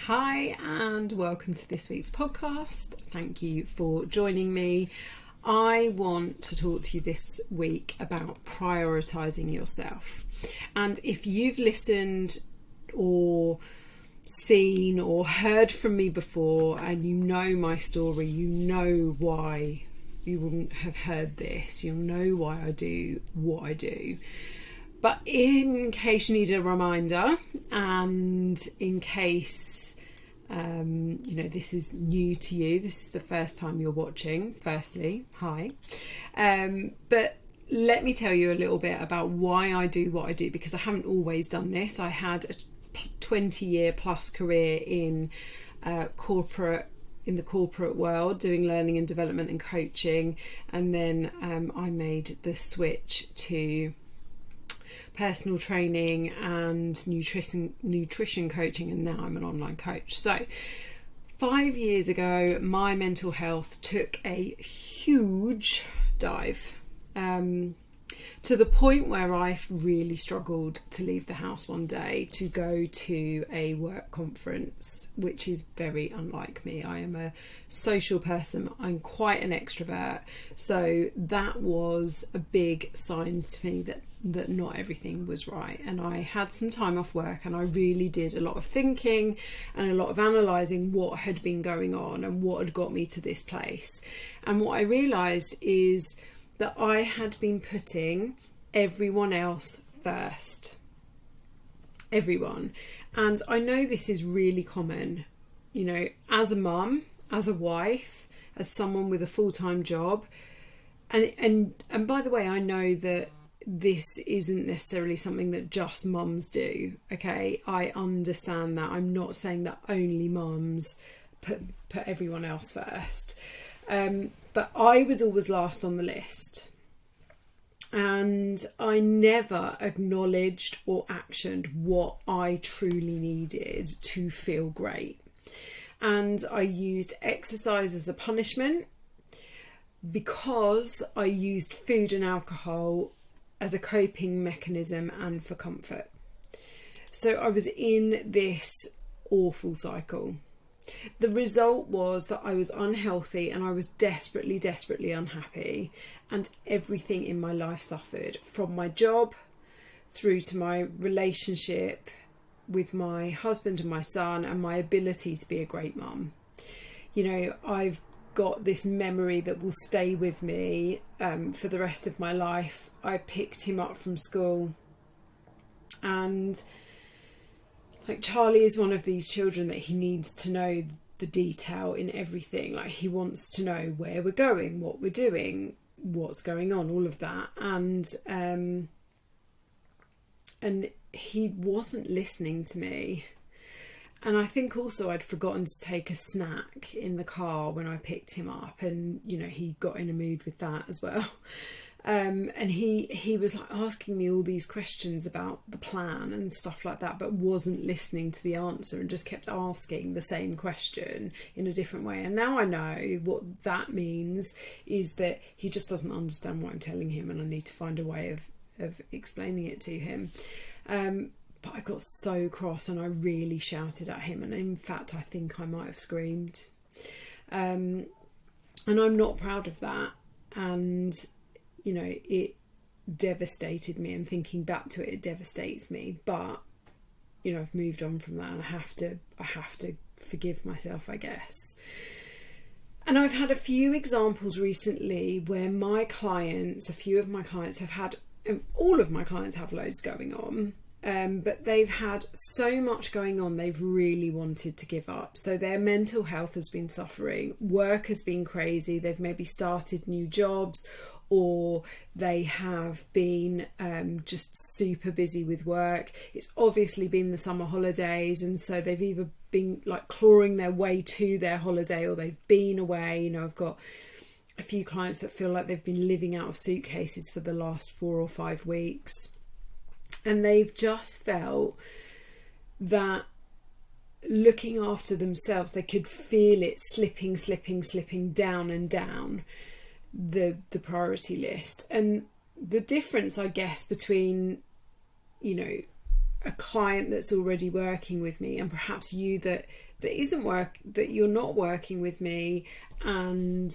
Hi and welcome to this week's podcast. Thank you for joining me. I want to talk to you this week about prioritising yourself. And if you've listened or seen or heard from me before and you know my story, you know why you wouldn't have heard this. You'll know why I do what I do. But in case you need a reminder, and in case this is new to you, this is the first time you're watching, firstly, hi. But let me tell you a little bit about why I do what I do, because I haven't always done this. I had a 20-year plus career in the corporate world, doing learning and development and coaching, and then I made the switch to personal training and nutrition coaching, and now I'm an online coach. So 5 years ago my mental health took a huge dive, to the point where I really struggled to leave the house one day to go to a work conference, which is very unlike me. I am a social person. I'm quite an extrovert. So that was a big sign to me that not everything was right. And I had some time off work and I really did a lot of thinking and a lot of analysing what had been going on and what had got me to this place. And what I realised is that I had been putting everyone else first. Everyone. And I know this is really common, as a mum, as a wife, as someone with a full-time job. And by the way, I know that this isn't necessarily something that just mums do, okay? I understand that. I'm not saying that only mums put everyone else first. But I was always last on the list. And I never acknowledged or actioned what I truly needed to feel great. And I used exercise as a punishment because I used food and alcohol as a coping mechanism and for comfort. So I was in this awful cycle. The result was that I was unhealthy and I was desperately, desperately unhappy, and everything in my life suffered, from my job through to my relationship with my husband and my son and my ability to be a great mum. I've got this memory that will stay with me for the rest of my life. I picked him up from school, and Charlie is one of these children that he needs to know the detail in everything. He wants to know where we're going, what we're doing, what's going on, all of that. And he wasn't listening to me. And I think also I'd forgotten to take a snack in the car when I picked him up, and he got in a mood with that as well. And he was asking me all these questions about the plan and stuff like that, but wasn't listening to the answer and just kept asking the same question in a different way. And now I know what that means is that he just doesn't understand what I'm telling him, and I need to find a way of explaining it to him. But I got so cross and I really shouted at him, and in fact I think I might have screamed. And I'm not proud of that. And it devastated me, and thinking back to it devastates me. But I've moved on from that, and I have to forgive myself, I guess. And I've had a few examples recently where a few of my clients have had, all of my clients have loads going on, but they've had so much going on they've really wanted to give up. So their mental health has been suffering, work has been crazy, they've maybe started new jobs, or they have been just super busy with work. It's obviously been the summer holidays, and so they've either been clawing their way to their holiday, or they've been away. I've got a few clients that feel like they've been living out of suitcases for the last 4 or 5 weeks, and they've just felt that looking after themselves, they could feel it slipping down and down the priority list. And the difference, I guess, between a client that's already working with me, and perhaps you that you're not working with me, and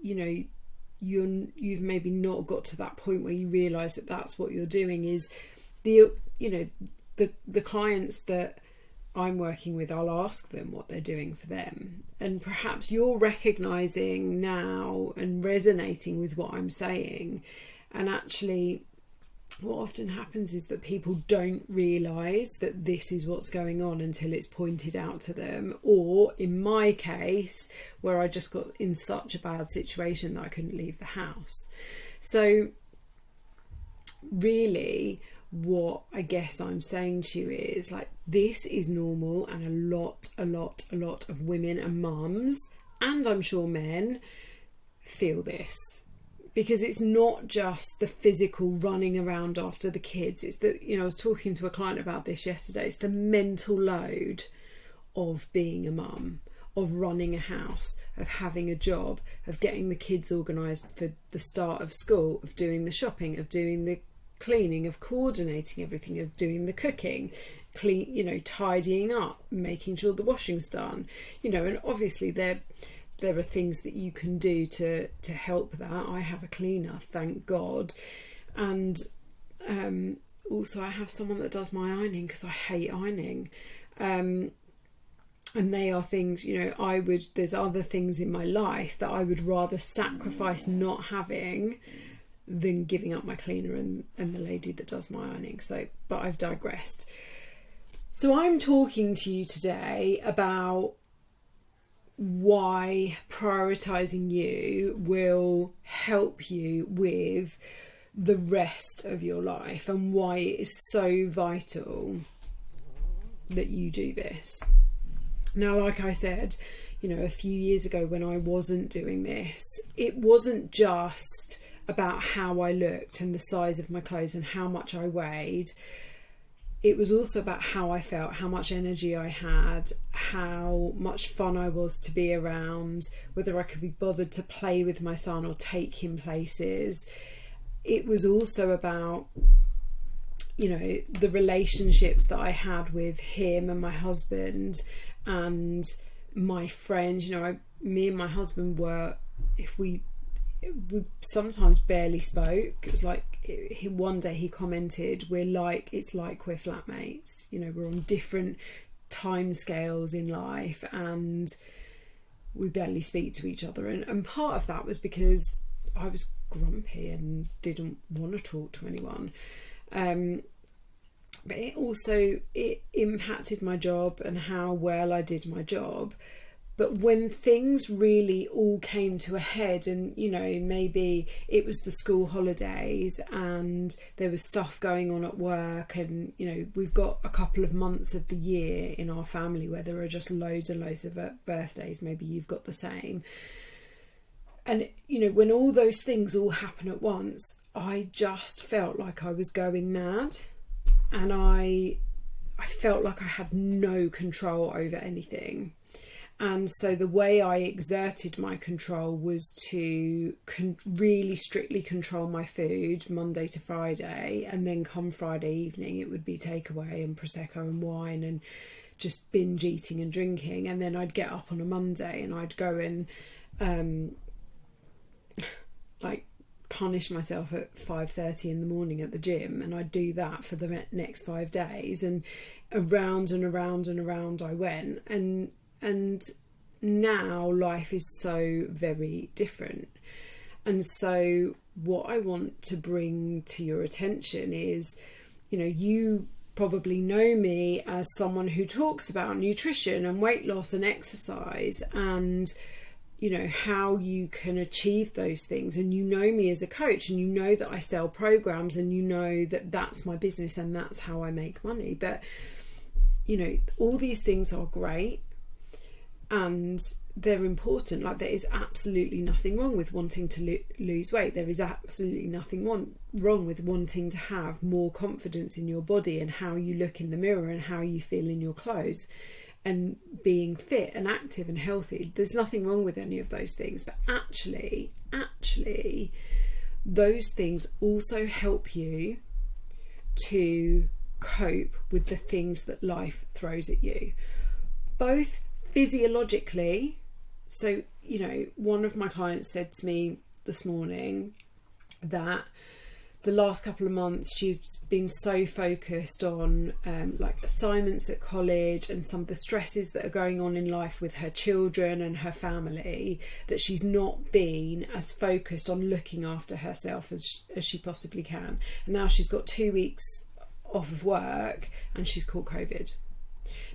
you've maybe not got to that point where you realize that that's what you're doing. Is the clients that I'm working with, I'll ask them what they're doing for them, and perhaps you're recognizing now and resonating with what I'm saying. And actually, what often happens is that people don't realise that this is what's going on until it's pointed out to them, or in my case, where I just got in such a bad situation that I couldn't leave the house. So really, what I guess I'm saying to you is, like, this is normal, and a lot of women and mums, and I'm sure men, feel this. Because it's not just the physical running around after the kids. It's that, I was talking to a client about this yesterday. It's the mental load of being a mum, of running a house, of having a job, of getting the kids organised for the start of school, of doing the shopping, of doing the cleaning, of coordinating everything, of doing the cooking, tidying up, making sure the washing's done, and obviously there are things that you can do to help that. I have a cleaner, thank God. And also I have someone that does my ironing, because I hate ironing. And they are things, there's other things in my life that I would rather sacrifice not having than giving up my cleaner and the lady that does my ironing. But I've digressed. So I'm talking to you today about why prioritising you will help you with the rest of your life, and why it is so vital that you do this. Now, like I said, a few years ago when I wasn't doing this, it wasn't just about how I looked and the size of my clothes and how much I weighed. It was also about how I felt, how much energy I had, how much fun I was to be around, whether I could be bothered to play with my son or take him places. It was also about, the relationships that I had with him and my husband and my friends. Me and my husband we sometimes barely spoke. It was like, one day he commented, it's like we're flatmates. We're on different time scales in life, and we barely speak to each other. And part of that was because I was grumpy and didn't want to talk to anyone. But it impacted my job and how well I did my job. But when things really all came to a head, and maybe it was the school holidays and there was stuff going on at work, and we've got a couple of months of the year in our family where there are just loads and loads of birthdays. Maybe you've got the same. And when all those things all happen at once, I just felt like I was going mad, and I felt like I had no control over anything. And so the way I exerted my control was to really strictly control my food Monday to Friday, and then come Friday evening it would be takeaway and Prosecco and wine and just binge eating and drinking. And then I'd get up on a Monday and I'd go and punish myself at 5:30 in the morning at the gym, and I'd do that for the next 5 days, and around and around and around I went. And now life is so very different. And so what I want to bring to your attention is, you probably know me as someone who talks about nutrition and weight loss and exercise, and how you can achieve those things. And me as a coach, and that I sell programs, and that that's my business and that's how I make money. But all these things are great and they're important. Like, there is absolutely nothing wrong with wanting to lose weight. There is absolutely nothing wrong with wanting to have more confidence in your body and how you look in the mirror and how you feel in your clothes, and being fit and active and healthy. There's nothing wrong with any of those things. But actually, those things also help you to cope with the things that life throws at you, both physiologically. So, one of my clients said to me this morning that the last couple of months she's been so focused on assignments at college and some of the stresses that are going on in life with her children and her family, that she's not been as focused on looking after herself as she possibly can. And now she's got 2 weeks off of work and she's caught COVID.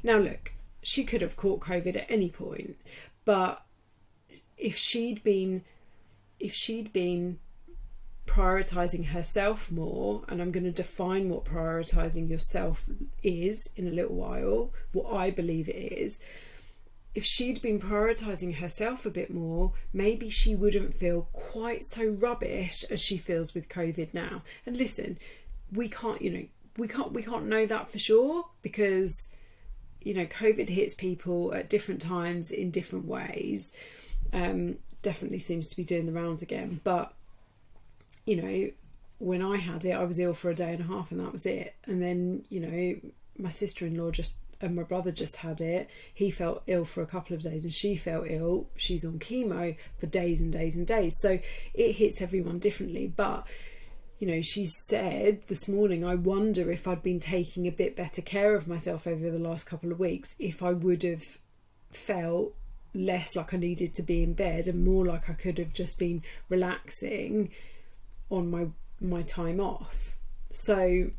Now look, she could have caught COVID at any point, but if she'd been prioritising herself more, and I'm going to define what prioritising yourself is in a little while, what I believe it is. If she'd been prioritising herself a bit more, maybe she wouldn't feel quite so rubbish as she feels with COVID now. And listen, we can't know that for sure, because COVID hits people at different times in different ways. Definitely seems to be doing the rounds again, but when I had it, I was ill for a day and a half and that was it. And then, my sister-in-law and my brother just had it. He felt ill for a couple of days and she felt ill. She's on chemo for days and days and days. So it hits everyone differently. But, she said this morning, I wonder if I'd been taking a bit better care of myself over the last couple of weeks, if I would have felt less like I needed to be in bed and more like I could have just been relaxing on my time off. So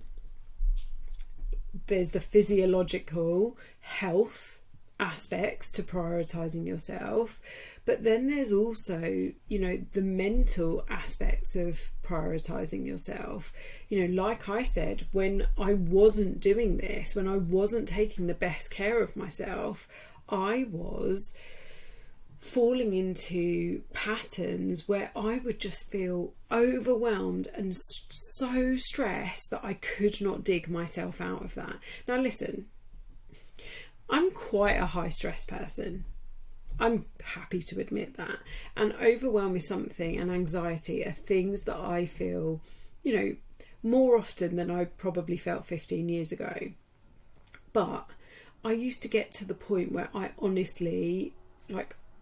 there's the physiological health aspects to prioritising yourself, but then there's also the mental aspects of prioritising yourself. Like I said, when I wasn't doing this, when I wasn't taking the best care of myself, I was falling into patterns where I would just feel overwhelmed and so stressed that I could not dig myself out of that. Now listen, I'm quite a high stress person. I'm happy to admit that. And overwhelm is something, and anxiety are things that I feel, more often than I probably felt 15 years ago. But I used to get to the point where I honestly,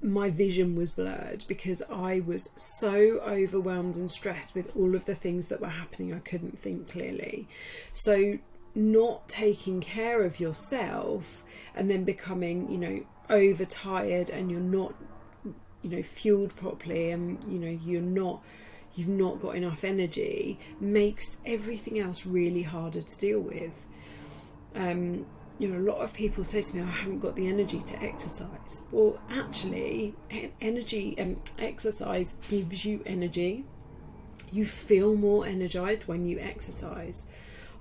my vision was blurred because I was so overwhelmed and stressed with all of the things that were happening. I couldn't think clearly. So not taking care of yourself and then becoming, overtired, and you're not, fueled properly, and, you've not got enough energy, makes everything else really harder to deal with. A lot of people say to me, I haven't got the energy to exercise. Well, actually, exercise gives you energy. You feel more energized when you exercise.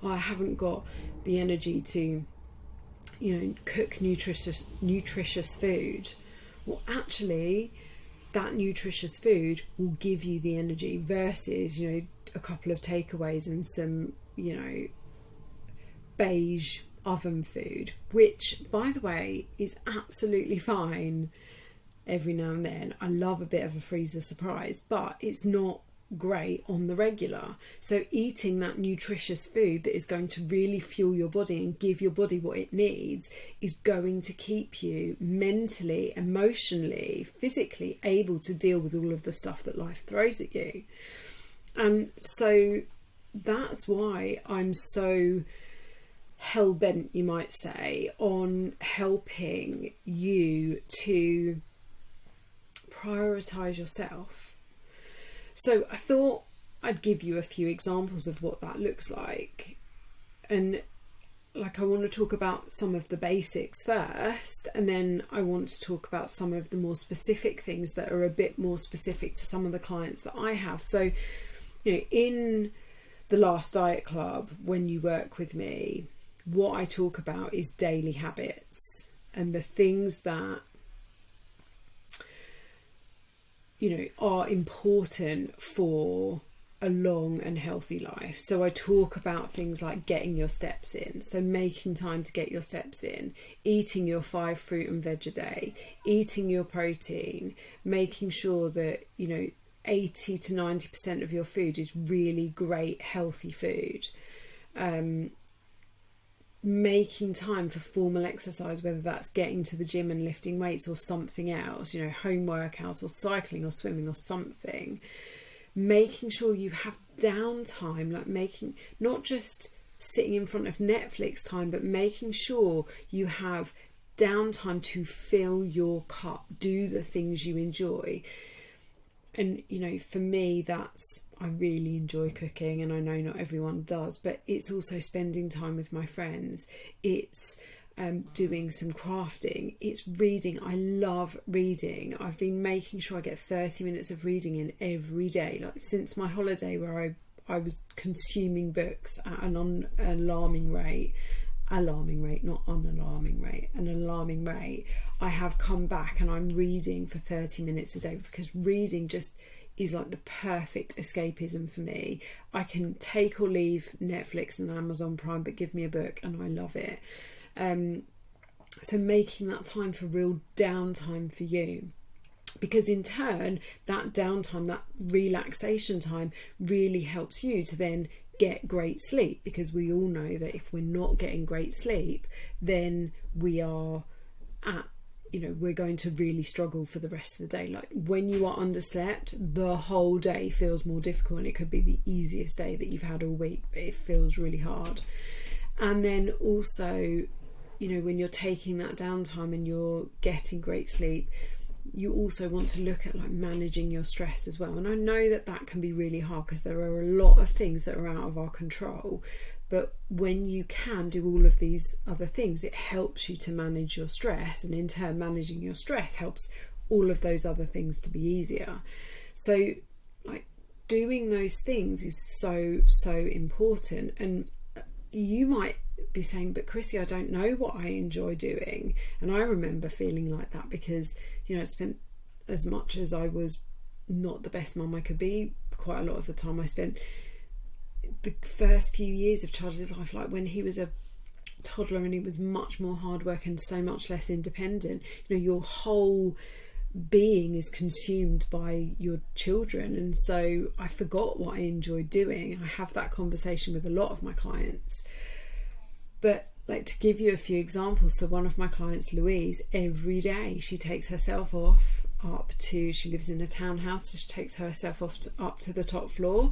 I haven't got the energy to, cook nutritious food. Well, actually, that nutritious food will give you the energy versus, a couple of takeaways and some, beige oven food, which, by the way, is absolutely fine every now and then. I love a bit of a freezer surprise, but it's not great on the regular. So eating that nutritious food that is going to really fuel your body and give your body what it needs is going to keep you mentally, emotionally, physically able to deal with all of the stuff that life throws at you. And so that's why I'm so hell-bent, you might say, on helping you to prioritise yourself. So I thought I'd give you a few examples of what that looks like. And I want to talk about some of the basics first, and then I want to talk about some of the more specific things that are a bit more specific to some of the clients that I have. So, in the Last Diet Club, when you work with me, what I talk about is daily habits and the things that, are important for a long and healthy life. So I talk about things like getting your steps in. So making time to get your steps in, eating your 5 fruit and veg a day, eating your protein, making sure that, 80 to 90% of your food is really great, healthy food. making time for formal exercise, whether that's getting to the gym and lifting weights or something else, home workouts or cycling or swimming or something, making sure you have downtime, like making, not just sitting in front of Netflix time, but making sure you have downtime to fill your cup, do the things you enjoy. And for me, I really enjoy cooking, and I know not everyone does, but it's also spending time with my friends. It's doing some crafting. It's reading. I love reading. I've been making sure I get 30 minutes of reading in every day, like since my holiday, where I was consuming books at an alarming rate. Not unalarming rate, an alarming rate. I have come back and I'm reading for 30 minutes a day, because reading just is like the perfect escapism for me. I can take or leave Netflix and Amazon Prime, but give me a book and I love it. So making that time for real downtime for you, because in turn that downtime, that relaxation time, really helps you to then get great sleep, because we all know that if we're not getting great sleep, then we are we're going to really struggle for the rest of the day. Like when you are underslept, the whole day feels more difficult, and it could be the easiest day that you've had all week, but it feels really hard. And then also, when you're taking that downtime and you're getting great sleep, you also want to look at like managing your stress as well. And I know that can be really hard, because there are a lot of things that are out of our control. But when you can do all of these other things, it helps you to manage your stress, and in turn managing your stress helps all of those other things to be easier. So like doing those things is so important. And you might be saying, but Chrissy, I don't know what I enjoy doing. And I remember feeling like that, because I spent, as much as I was not the best mum I could be, quite a lot of the time I spent the first few years of Charlie's life, like when he was a toddler and he was much more hard work and so much less independent, your whole being is consumed by your children. And so I forgot what I enjoyed doing. I have that conversation with a lot of my clients. But like, to give you a few examples, so one of my clients, Louise, every day she takes herself off she lives in a townhouse, so she takes herself up to the top floor,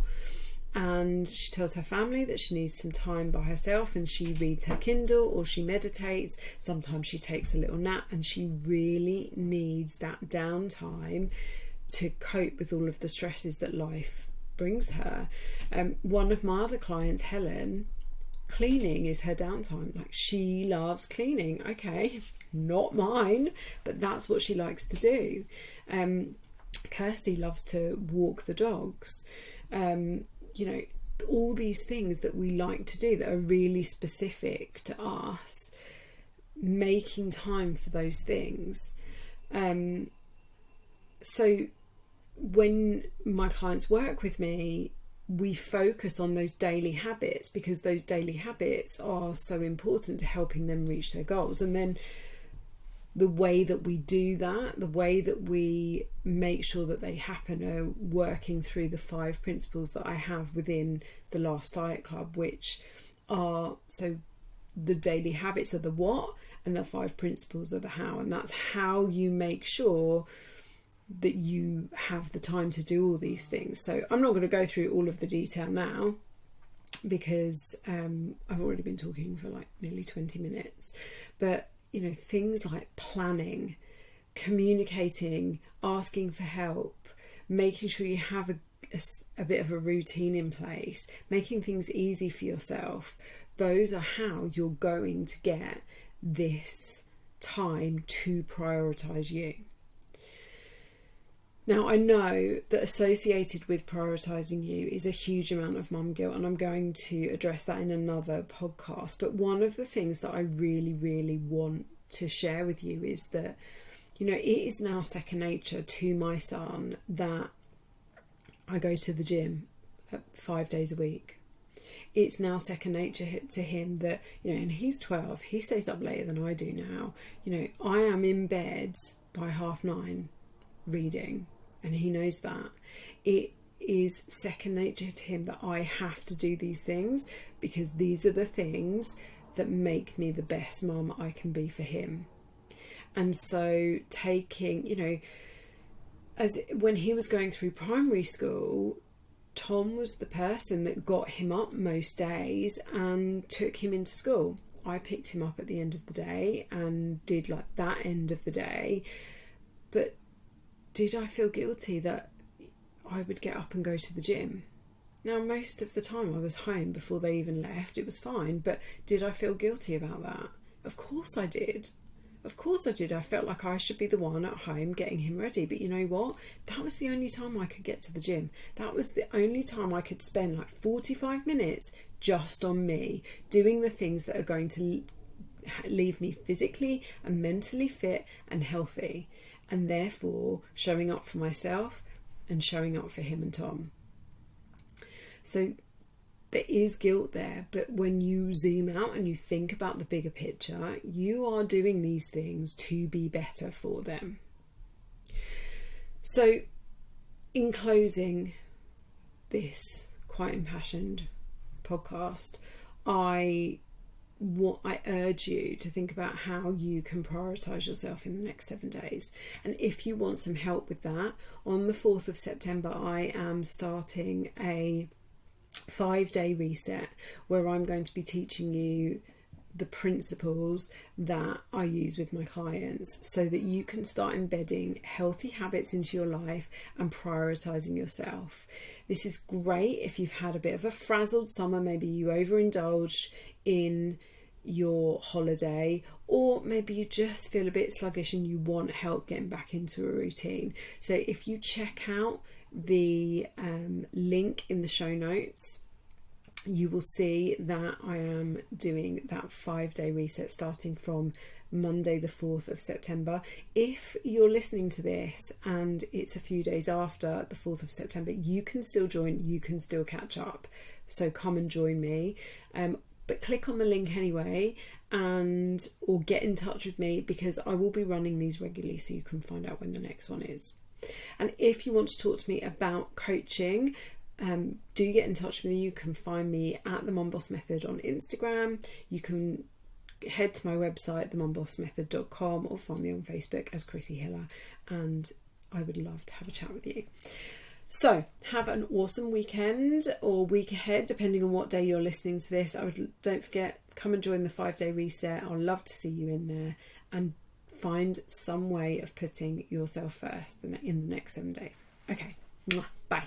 and she tells her family that she needs some time by herself, and she reads her Kindle or she meditates. Sometimes she takes a little nap, and she really needs that downtime to cope with all of the stresses that life brings her. One of my other clients, Helen, cleaning is her downtime. Like, she loves cleaning. Okay, not mine, but that's what she likes to do. Kirsty loves to walk the dogs. All these things that we like to do that are really specific to us, making time for those things. So when my clients work with me, we focus on those daily habits, because those daily habits are so important to helping them reach their goals. And then the way that we do that, the way that we make sure that they happen, are working through the 5 principles that I have within the Last Diet Club, which are, so the daily habits are the what, and the 5 principles are the how. And that's how you make sure that you have the time to do all these things. So I'm not going to go through all of the detail now, because I've already been talking for like nearly 20 minutes. But things like planning, communicating, asking for help, making sure you have a bit of a routine in place, making things easy for yourself, those are how you're going to get this time to prioritise you. Now, I know that associated with prioritising you is a huge amount of mum guilt, and I'm going to address that in another podcast. But one of the things that I really, really want to share with you is that, it is now second nature to my son that I go to the gym 5 days a week. It's now second nature to him that, and he's 12, he stays up later than I do now. I am in bed by 9:30 reading, and he knows that. It is second nature to him that I have to do these things, because these are the things that make me the best mum I can be for him. And so taking, as when he was going through primary school, Tom was the person that got him up most days and took him into school. I picked him up at the end of the day and did like that end of the day. But did I feel guilty that I would get up and go to the gym? Now, most of the time I was home before they even left. It was fine. But did I feel guilty about that? Of course I did. Of course I did. I felt like I should be the one at home getting him ready. But you know what? That was the only time I could get to the gym. That was the only time I could spend like 45 minutes just on me, doing the things that are going to leave me physically and mentally fit and healthy, and therefore showing up for myself and showing up for him and Tom. So there is guilt there, but when you zoom out and you think about the bigger picture, you are doing these things to be better for them. So in closing this quite impassioned podcast, I urge you to think about how you can prioritise yourself in the next 7 days. And if you want some help with that, on the 4th of September, I am starting a 5-day reset where I'm going to be teaching you the principles that I use with my clients so that you can start embedding healthy habits into your life and prioritising yourself. This is great if you've had a bit of a frazzled summer, maybe you overindulged in your holiday, or maybe you just feel a bit sluggish and you want help getting back into a routine. So if you check out the link in the show notes, you will see that I am doing that 5-day reset starting from Monday the 4th of September. If you're listening to this and it's a few days after the 4th of September, you can still join, you can still catch up. So come and join me. But click on the link anyway, or get in touch with me, because I will be running these regularly so you can find out when the next one is. And if you want to talk to me about coaching, do get in touch with me. You can find me at the Mum Boss Method on Instagram. You can head to my website, themumbossmethod.com, or find me on Facebook as Chrissy Hiller, and I would love to have a chat with you. So have an awesome weekend or week ahead, depending on what day you're listening to this. Don't forget, come and join the 5-day reset. I'll love to see you in there, and find some way of putting yourself first in the next 7 days. Okay, bye.